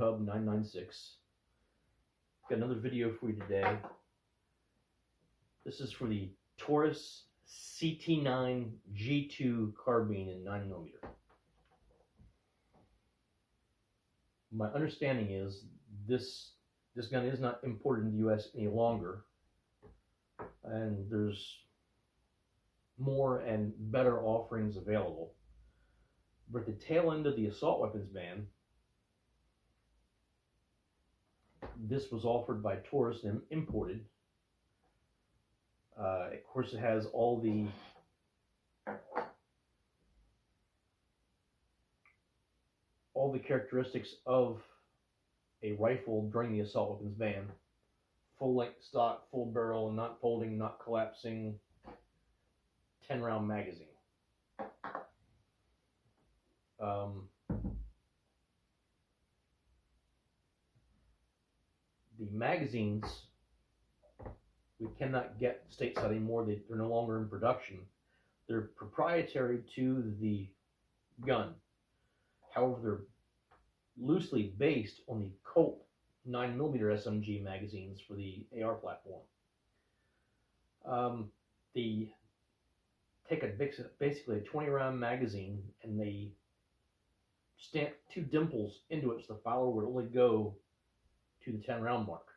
Hub 996. Got another video for you today. This is for the Taurus CT9 G2 Carbine in 9mm. My understanding is this gun is not imported in the U.S. any longer, and there's more and better offerings available. But at the tail end of the assault weapons ban, this was offered by Taurus and imported. Of course, it has all the characteristics of a rifle during the assault weapons ban: full length stock, full barrel, not folding, not collapsing, 10-round magazine. The magazines we cannot get stateside anymore. They're no longer in production. They're proprietary to the gun. However, they're loosely based on the Colt 9mm SMG magazines for the AR platform. They take basically a 20-round magazine and they stamp 2 dimples into it so the filer would only go to the 10-round mark.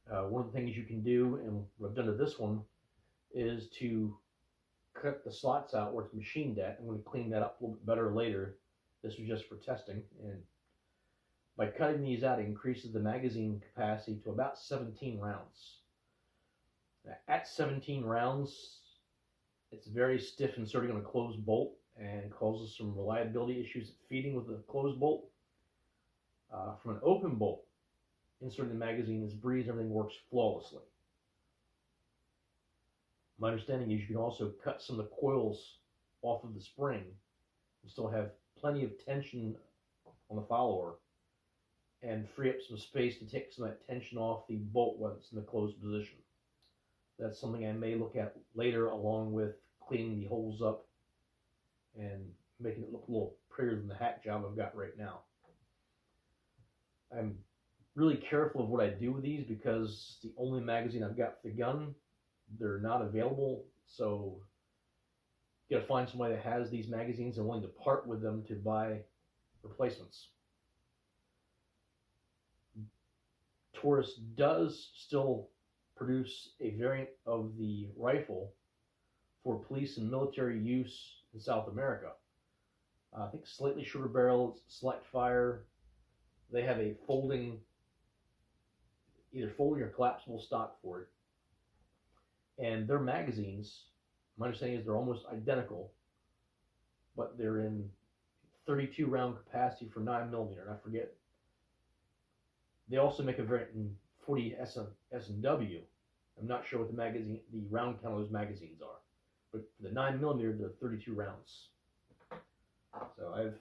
One of the things you can do, and what I've done to this one, is to cut the slots out where it's machined at. I'm going to clean that up a little bit better later. This was just for testing, and by cutting these out, it increases the magazine capacity to about 17 rounds. Now, at 17 rounds, it's very stiff inserting on a closed bolt and causes some reliability issues feeding with a closed bolt. From an open bolt, inserting the magazine is breeze, everything works flawlessly. My understanding is you can also cut some of the coils off of the spring and still have plenty of tension on the follower and free up some space to take some of that tension off the bolt when it's in the closed position. That's something I may look at later, along with cleaning the holes up and making it look a little prettier than the hack job I've got right now. I'm really careful of what I do with these because the only magazine I've got for the gun, they're not available, so you gotta find somebody that has these magazines and willing to part with them to buy replacements. Taurus does still produce a variant of the rifle for police and military use in South America. I think slightly shorter barrel, select fire. They have a either folding or collapsible stock for it. And their magazines, my understanding is they're almost identical, but they're in 32 round capacity for 9mm. And I forget, they also make a variant in 40 S&W. I'm not sure what the round count of those magazines are, but for the 9mm, they're 32 rounds. So I've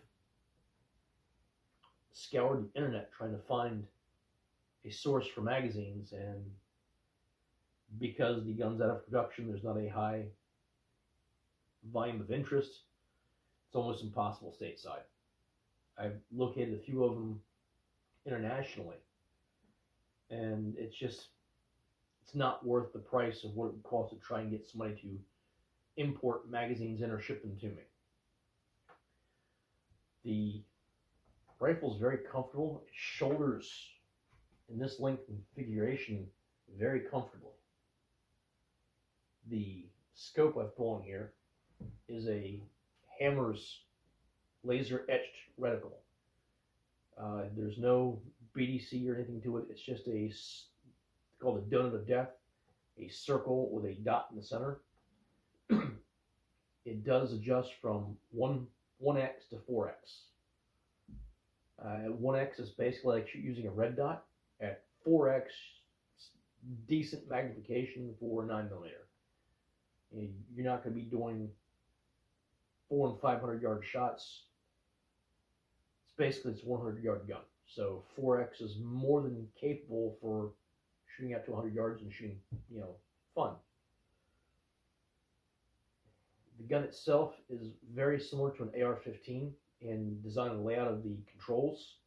scoured the internet trying to find a source for magazines, and because the gun's out of production, there's not a high volume of interest. It's almost impossible stateside. I've located a few of them internationally, and it's not worth the price of what it would cost to try and get somebody to import magazines in or ship them to me. The rifle is very comfortable. It shoulders in this length and configuration very comfortably. The scope I've put on here is a Hammer's laser etched reticle. There's no BDC or anything to it. It's just called a donut of death, a circle with a dot in the center. It does adjust from 1x to 4x. At 1x is basically like using a red dot. At 4x, decent magnification for 9mm. You're not going to be doing 400 and 500 yard shots. It's a 100-yard gun. So 4x is more than capable for shooting out to 100 yards and shooting, fun. The gun itself is very similar to an AR-15 in design and layout of the controls.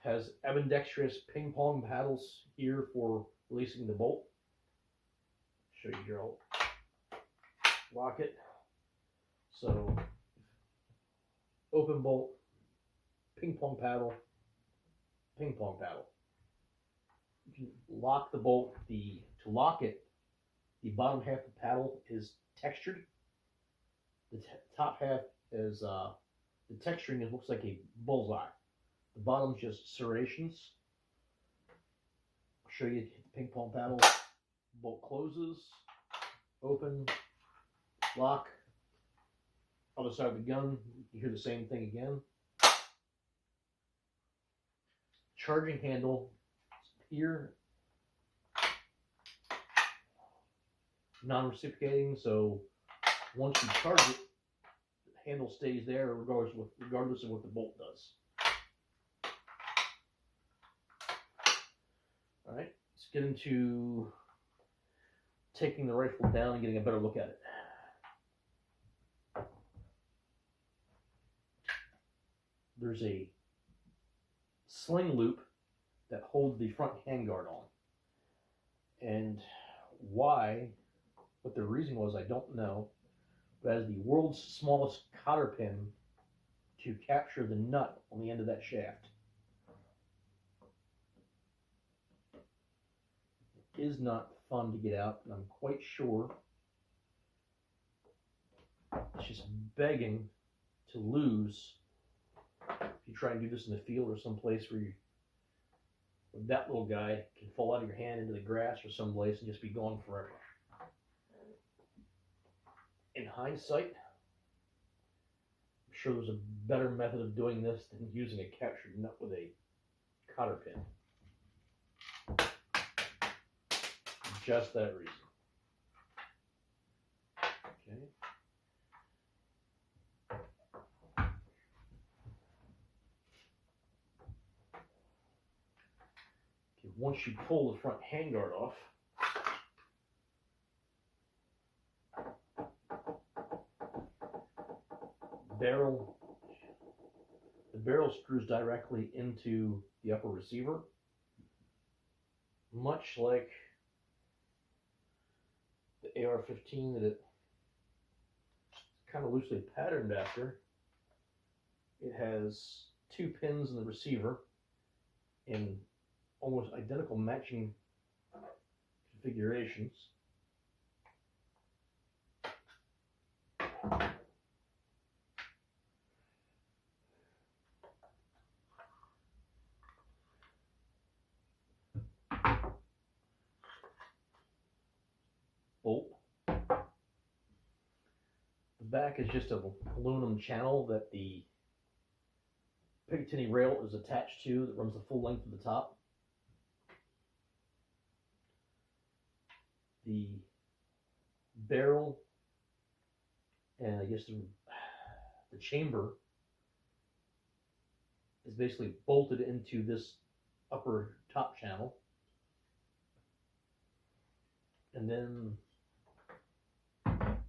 Has ambidextrous ping pong paddles here for releasing the bolt. Show you here, I'll lock it. So open bolt, ping pong paddle, ping pong paddle. You can lock the bolt. To lock it, the bottom half of the paddle is textured. The top half is the texturing. It looks like a bullseye. The bottom's just serrations. I'll show you the ping pong paddle. Bolt closes, open, lock. Other side of the gun, you hear the same thing again. Charging handle here, non-reciprocating, so once you charge it, the handle stays there regardless of what the bolt does. All right, let's get into taking the rifle down and getting a better look at it. There's a sling loop that holds the front handguard on. And why, what the reason was, I don't know. But as the world's smallest cotter pin to capture the nut on the end of that shaft. It is not fun to get out, and I'm quite sure it's just begging to lose. If you try and do this in the field or someplace where that little guy can fall out of your hand into the grass or someplace and just be gone forever. In hindsight, I'm sure there's a better method of doing this than using a captured nut with a cotter pin. Just that reason. Okay. Once you pull the front handguard off, the barrel screws directly into the upper receiver, much like the AR-15 that it's kind of loosely patterned after. It has two pins in the receiver in almost identical matching configurations. Bolt. The back is just an aluminum channel that the Picatinny rail is attached to that runs the full length of the top. The barrel and I guess the chamber is basically bolted into this upper top channel. And then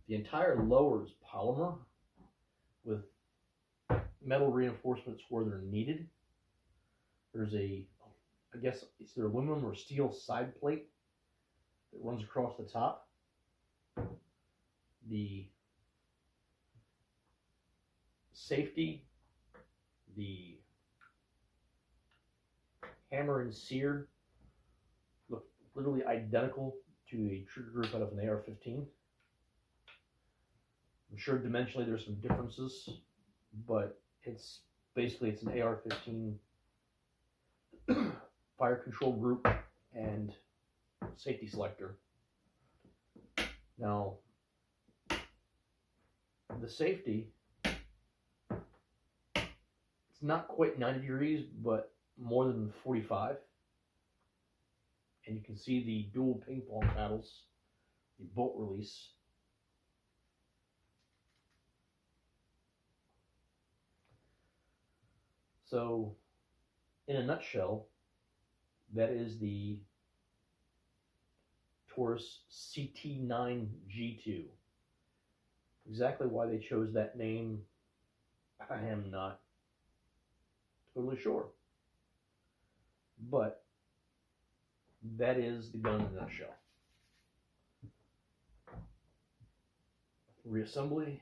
the entire lower is polymer with metal reinforcements where they're needed. There's I guess it's their aluminum or steel side plate that runs across the top. The safety, the hammer and sear look literally identical to a trigger group out of an AR-15. I'm sure dimensionally there's some differences, but it's an AR-15 fire control group and safety selector. Now, the safety, it's not quite 90 degrees, but more than 45. And you can see the dual ping pong paddles, the bolt release. So, in a nutshell, that is the Taurus CT9 G2. Exactly why they chose that name, I am not totally sure. But that is the gun in a nutshell. Reassembly.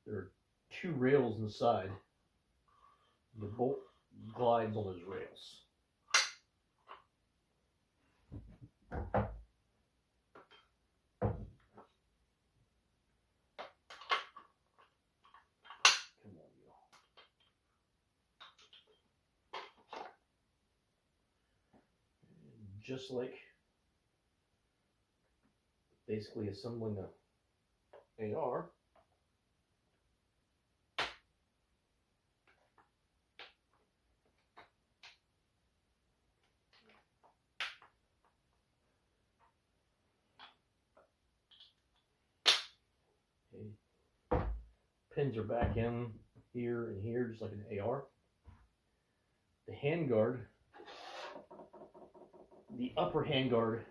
There are two rails inside. The bolt glides on those rails. Just like basically assembling a AR, okay. Pins are back in here and here, just like an AR. The handguard, the upper handguard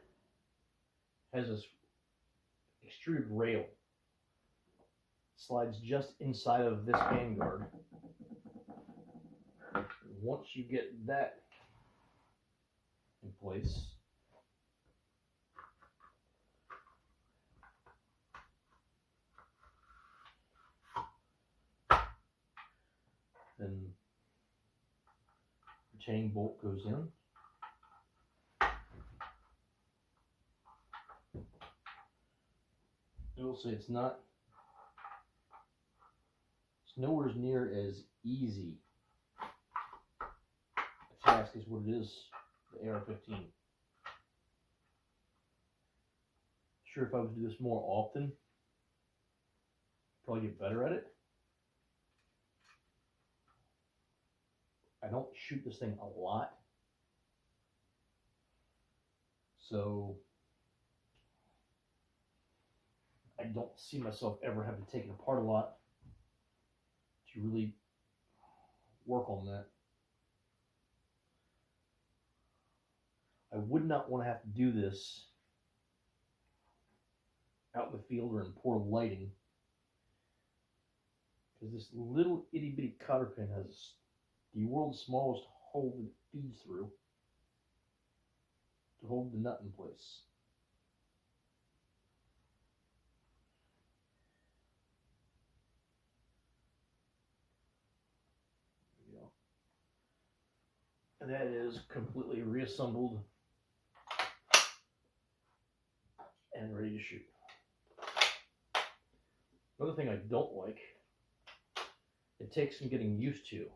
has this extruded rail. Slides just inside of this handguard. Once you get that in place, then retaining bolt goes in. I will say it's nowhere near as easy a task as what it is the AR-15. Sure, if I was to do this more often, I'd probably get better at it. I don't shoot this thing a lot, so I don't see myself ever having to take it apart a lot to really work on that. I would not want to have to do this out in the field or in poor lighting, because this little itty bitty cotter pin has the world's smallest hole that it feeds through to hold the nut in place. There we go. And that is completely reassembled and ready to shoot. Another thing I don't like, it takes some getting used to.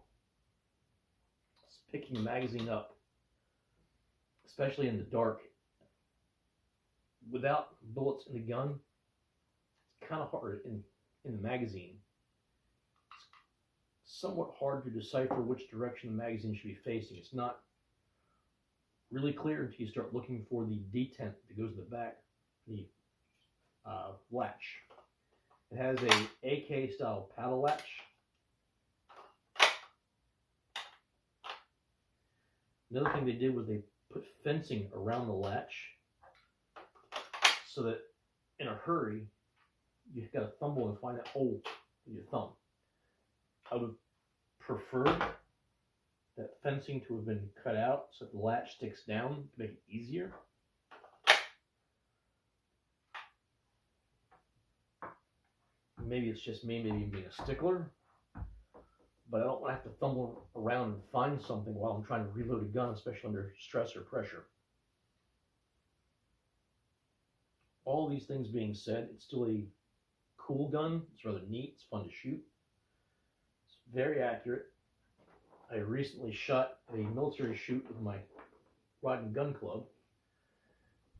It's picking the magazine up, especially in the dark. Without bullets in the gun, it's kind of hard in the magazine. It's somewhat hard to decipher which direction the magazine should be facing. It's not really clear until you start looking for the detent that goes in the back, the latch. It has a AK style paddle latch. Another thing they did was they put fencing around the latch so that in a hurry you've got to fumble and find that hole with your thumb. I would prefer that fencing to have been cut out so that the latch sticks down to make it easier. Maybe it's just me, maybe being a stickler, but I don't want to have to fumble around and find something while I'm trying to reload a gun, especially under stress or pressure. All these things being said, it's still a cool gun. It's rather neat. It's fun to shoot. It's very accurate. I recently shot a military shoot with my rod and gun club,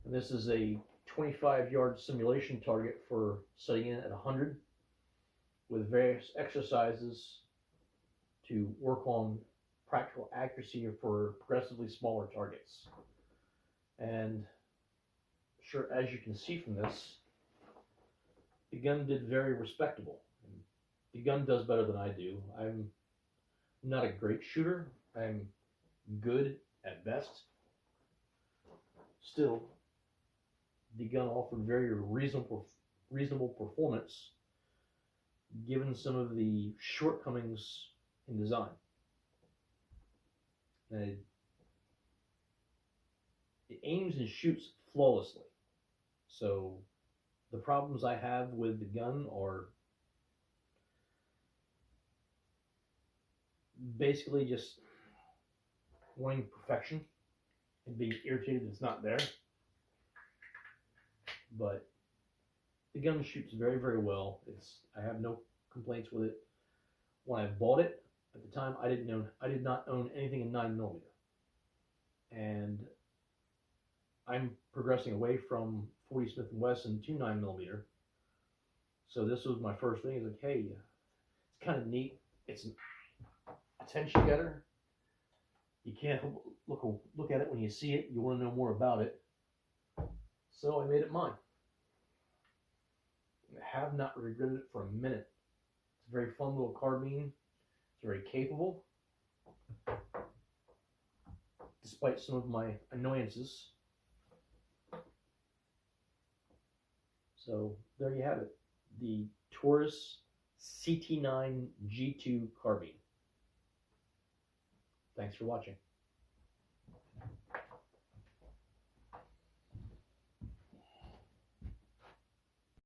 and this is a 25-yard simulation target for setting in at 100 with various exercises to work on practical accuracy for progressively smaller targets. And sure, as you can see from this, the gun did very respectable. The gun does better than I do. I'm not a great shooter. I'm good at best. Still, the gun offered very reasonable performance given some of the shortcomings in design. And it aims and shoots flawlessly. So the problems I have with the gun are basically just wanting perfection and being irritated it's not there. But the gun shoots very, very well. I have no complaints with it. When I bought it, at the time I did not own anything in 9mm. And I'm progressing away from 40 Smith & Wesson to 9mm. So this was my first thing. It's like, hey, it's kind of neat. It's an attention getter. You can't look at it when you see it. You want to know more about it. So I made it mine. I have not regretted it for a minute. It's a very fun little carbine. It's very capable, despite some of my annoyances. So there you have it. The Taurus CT9 G2 Carbine. Thanks for watching.